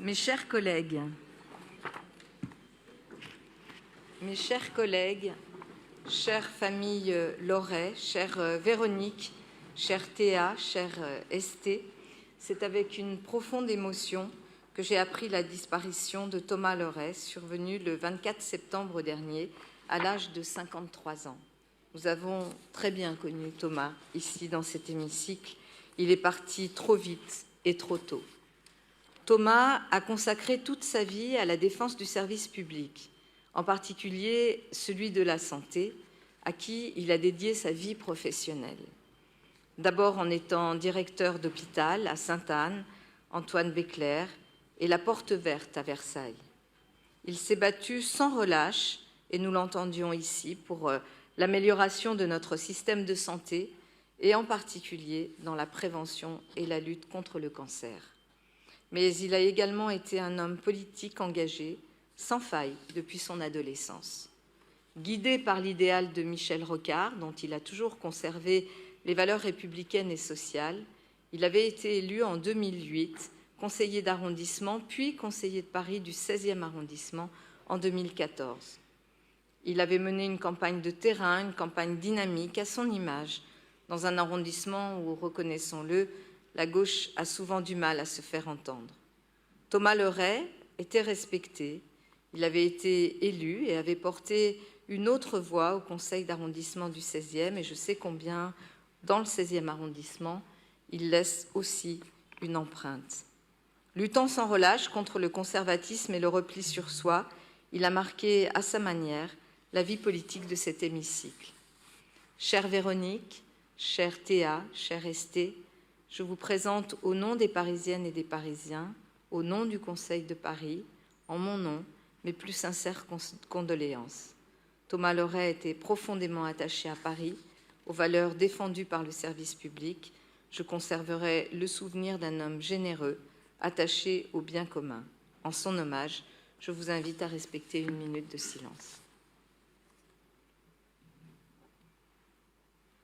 Mes chers collègues, chère famille Loret, chère Véronique, chère Théa, chère Esté, c'est avec une profonde émotion que j'ai appris la disparition de Thomas Loret, survenu le 24 septembre dernier, à l'âge de 53 ans. Nous avons très bien connu Thomas ici dans cet hémicycle. Il est parti trop vite et trop tôt. Thomas a consacré toute sa vie à la défense du service public, en particulier celui de la santé, à qui il a dédié sa vie professionnelle. D'abord en étant directeur d'hôpital à Sainte-Anne, Antoine Béclair, et la Porte Verte à Versailles. Il s'est battu sans relâche, et nous l'entendions ici, pour l'amélioration de notre système de santé, et en particulier dans la prévention et la lutte contre le cancer. Mais il a également été un homme politique engagé, sans faille, depuis son adolescence. Guidé par l'idéal de Michel Rocard, dont il a toujours conservé les valeurs républicaines et sociales, il avait été élu en 2008 conseiller d'arrondissement, puis conseiller de Paris du 16e arrondissement en 2014. Il avait mené une campagne de terrain, une campagne dynamique à son image, dans un arrondissement où, reconnaissons-le, la gauche a souvent du mal à se faire entendre. Thomas Loret était respecté, il avait été élu et avait porté une autre voix au conseil d'arrondissement du 16e, et je sais combien, dans le 16e arrondissement, il laisse aussi une empreinte. Luttant sans relâche contre le conservatisme et le repli sur soi, il a marqué à sa manière la vie politique de cet hémicycle. Chère Véronique, chère Théa, chère Esté, je vous présente au nom des Parisiennes et des Parisiens, au nom du Conseil de Paris, en mon nom, mes plus sincères condoléances. Thomas Loret était profondément attaché à Paris, aux valeurs défendues par le service public. Je conserverai le souvenir d'un homme généreux, attaché au bien commun. En son hommage, je vous invite à respecter une minute de silence.